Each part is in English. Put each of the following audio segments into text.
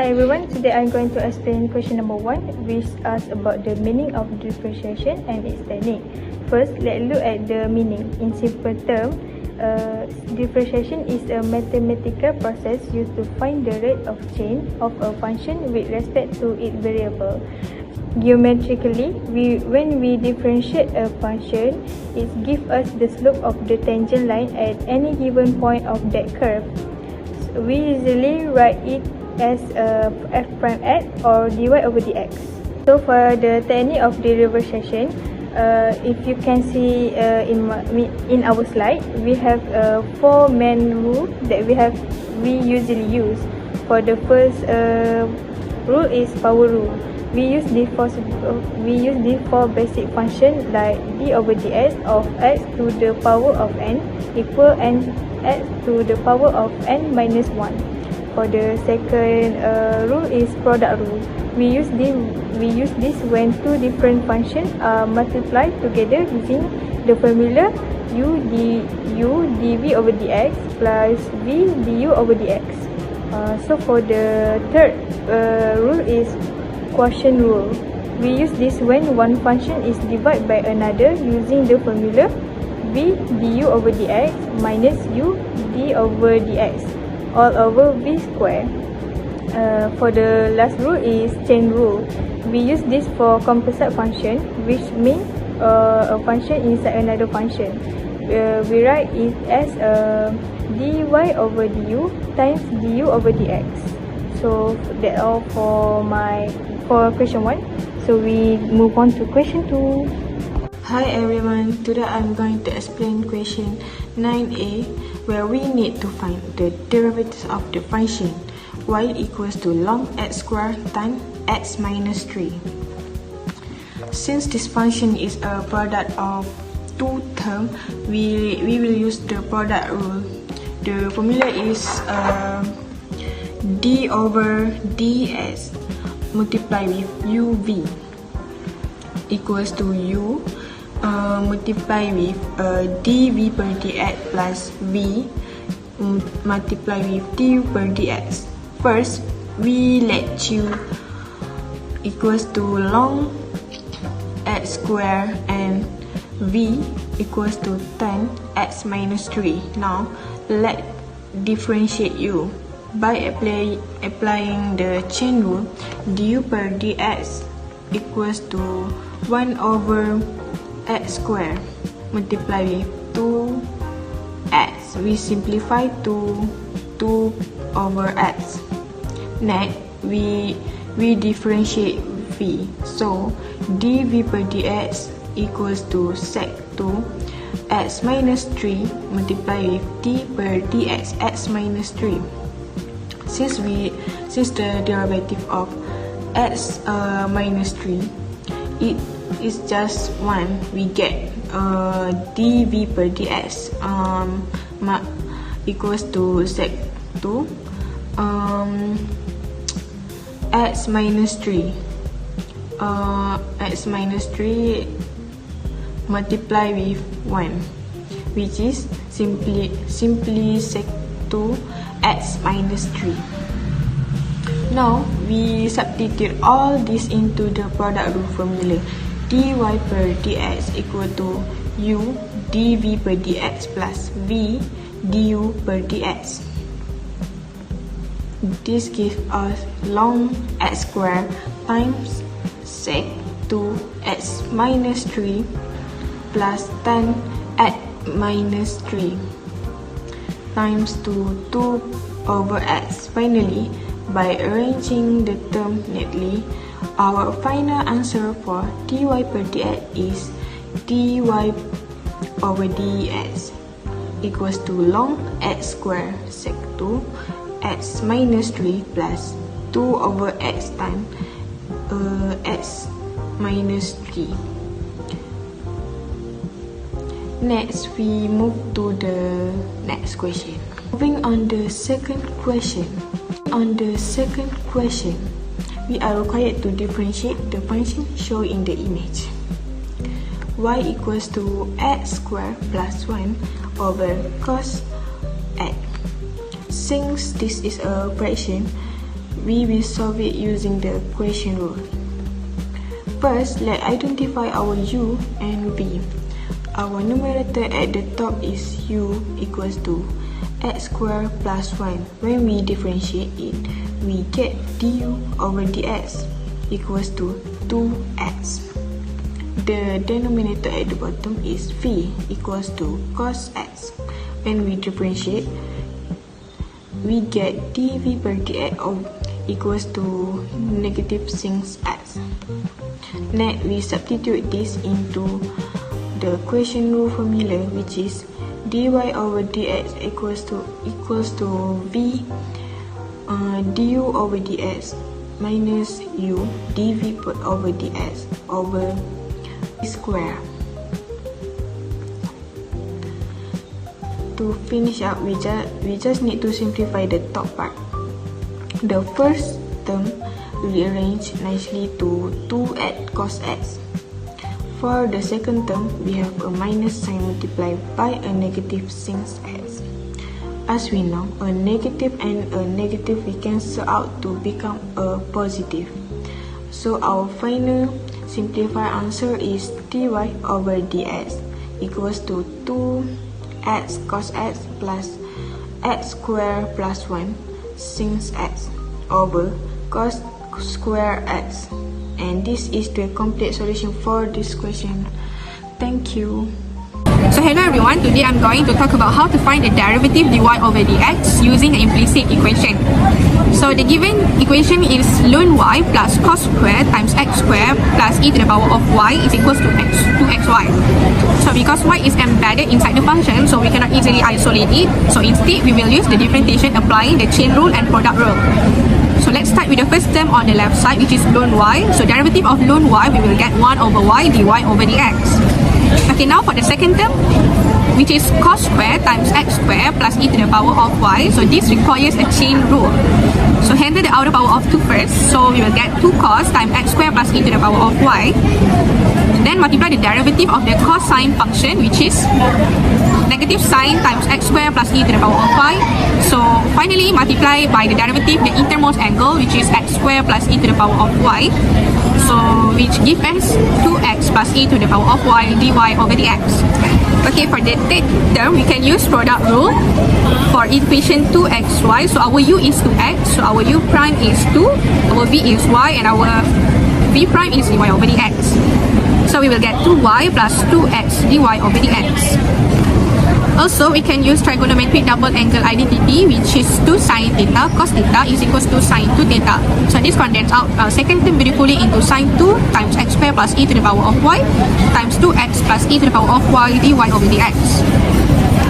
Hi everyone, today I'm going to explain question number 1, which asks about the meaning of differentiation and its technique. First, let's look at the meaning. In simple terms, differentiation is a mathematical process used to find the rate of change of a function with respect to its variable. Geometrically, when we differentiate a function, it gives us the slope of the tangent line at any given point of that curve. So we usually write it as f prime x or dy over dx. So for the technique of differentiation, if you can see in our slide, we have 4 main rules that we usually use. For the first rule is power rule. We use these 4 basic functions like d over dx of x to the power of n equal n x to the power of n minus 1. For the second rule is product rule. We use this when two different functions are multiplied together using the formula u dv over dx plus v du over dx. So for the third rule is quotient rule. We use this when one function is divided by another using the formula v du over dx minus u d over dx all over v square. For the last rule is chain rule. We use this for composite function, which means a function inside another function. We write it as dy over du times du over dx. So that's all for question 1. So we move on to question 2. Hi everyone, today I'm going to explain question 9a, where we need to find the derivatives of the function y equals to log x squared times x minus 3. Since this function is a product of two terms, we will use the product rule. The formula is d over dx multiplied with uv equals to u multiply with dv per dx plus v multiply with du per dx. First, we let u equals to log x squared and v equals to 10 x minus 3. Now, let's differentiate u. By applying the chain rule, du per dx equals to 1 over x squared multiply with 2x. We simplify to 2 over x. Next, we differentiate v. So dv per dx equals to sec 2 x minus 3 multiply with d per dx x minus 3. Since the derivative of x minus 3 it is just 1, we get dv per dx equals to sec 2 x minus 3 multiply with 1, which is simply sec 2 x minus 3. Now we substitute all this into the product rule formula. Dy per dx equal to u dv per dx plus v du per dx. This gives us log x squared times sec 2 x minus 3 plus 10 x minus 3 times 2 over x. Finally, by arranging the term neatly, our final answer for dy per dx is dy over dx equals to log x squared sec 2 x minus 3 plus 2 over x times x minus 3. Next, we move to the next question. Moving on the second question. We are required to differentiate the function shown in the image. Y equals to x squared plus 1 over cos x. Since this is a fraction, we will solve it using the equation rule. First, let's identify our u and v. Our numerator at the top is u equals to x squared plus 1. When we differentiate it, we get du over dx equals to 2x. The denominator at the bottom is v equals to cos x. When we differentiate, we get dv per dx equals to negative 6x. Next, we substitute this into the equation rule formula, which is dy over dx equals to v du over dx minus u dv over dx over square. To finish up, we just need to simplify the top part. The first term rearrange nicely to 2x cos x. For the second term, we have a minus sign multiplied by a negative 6x. As we know, a negative and a negative we cancel out to become a positive. So our final simplified answer is dy over dx equals to 2x cos x plus x squared plus 1 sin x over cos square x. And this is the complete solution for this question. Thank you. So hello everyone, today I'm going to talk about how to find the derivative dy over dx using the implicit equation. So the given equation is ln y plus cos squared times x squared plus e to the power of y is equals to 2xy. So because y is embedded inside the function, so we cannot easily isolate it. So instead, we will use the differentiation applying the chain rule and product rule. So let's start with the first term on the left side, which is ln y. So derivative of ln y, we will get 1 over y dy over dx. Okay, now for the second term, which is cos squared times x squared plus e to the power of y. So this requires a chain rule. So handle the outer power of 2 first. So we will get 2 cos times x squared plus e to the power of y. Then multiply the derivative of the cosine function, which is negative sine times x squared plus e to the power of y. So finally multiply by the derivative the innermost angle, which is x squared plus e to the power of y. So which gives us 2x plus e to the power of y dy over dx. Okay, for the third term, we can use product rule for equation 2xy. So our u is 2x, so our u prime is 2, our v is y, and our v prime is dy over dx. So we will get 2y plus 2x dy over dx. Also, we can use trigonometric double angle identity, which is 2 sin theta cos theta is equals to sin 2 theta. So this condenses out second term beautifully into sin 2 times x squared plus e to the power of y times 2x plus e to the power of y dy over dx.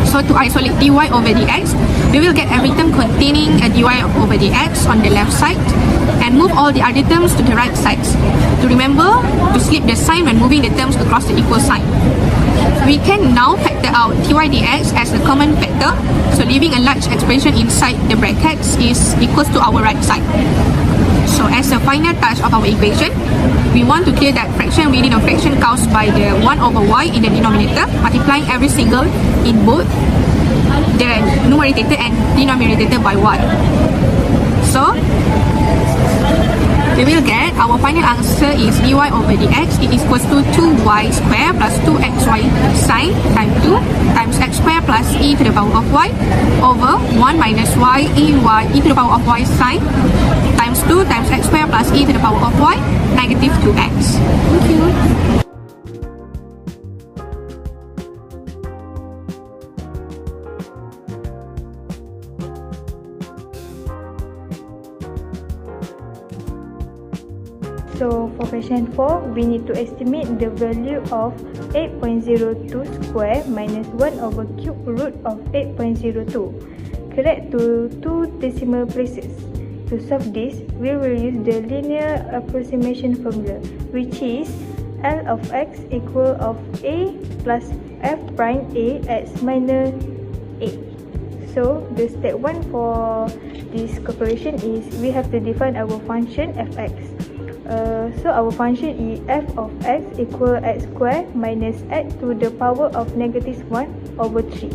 So to isolate dy over dx, we will get every term containing a dy over dx on the left side and move all the other terms to the right sides. To remember to slip the sign when moving the terms across the equal sign. We can now factor out dy dx as a common factor, so leaving a large expression inside the brackets is equals to our right side. So as a final touch of our equation, we want to clear that fraction within a fraction caused by the 1 over y in the denominator, multiplying every single in both the numerator and denominator by y. So we will get our final answer is dy over dx it is equals to 2y squared plus 2xy sine times 2 times x squared plus e to the power of y over 1 minus y e to the power of y sine times 2 times x squared plus e to the power of y negative 2x. Thank you. So for question 4, we need to estimate the value of 8.02 square minus 1 over cube root of 8.02. Correct to 2 decimal places. To solve this, we will use the linear approximation formula, which is L of x equal of a plus f prime a x minus a. So the step 1 for this calculation is we have to define our function fx. So our function is f of x equal x squared minus x to the power of negative 1 over 3.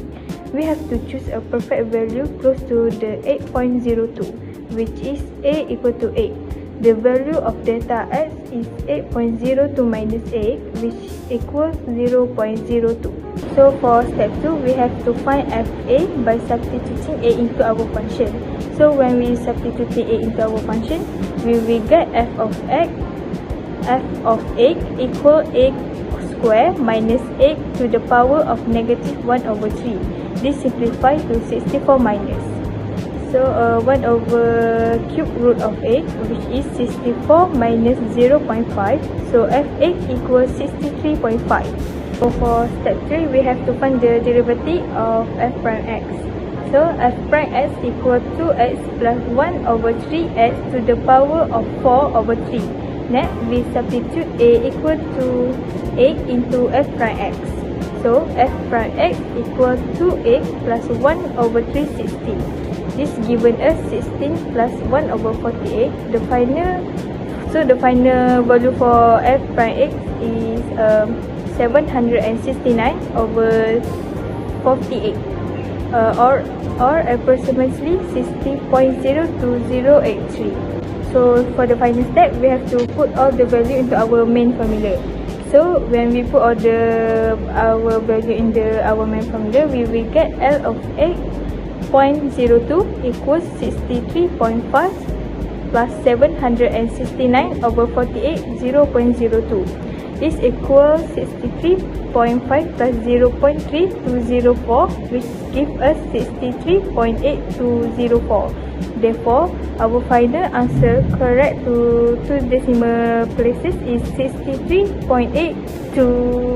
We have to choose a perfect value close to the 8.02. which is A equal to 8. The value of delta x is 8.02 minus 8, which equals 0.02. So for step 2, we have to find fa by substituting a into our function. So when we substitute a into our function, we will get f of 8 equal 8 square minus 8 to the power of negative 1 over 3. This simplifies to 64 minus. So 1 over cube root of 8, which is 64 minus 0.5. So f8 equals 63.5. So for step 3, we have to find the derivative of f prime x. So f prime x equals 2x plus 1 over 3x to the power of 4 over 3. Next, we substitute a equal to 8 into f prime x. So f prime x equals 2x plus 1 over 360. This given us 16 plus 1 over 48. The final value for f prime x is 769 over 48, or approximately 60.02083. So for the final step, we have to put all the value into our main formula. So when we put all our value in our main formula, we will get L of 8.02 equals 63.5 plus 769 over 48, 0.02. This equals 63.5 plus 0.3204, which gives us 63.8204. Therefore, our final answer correct to 2 decimal places is 63.8204.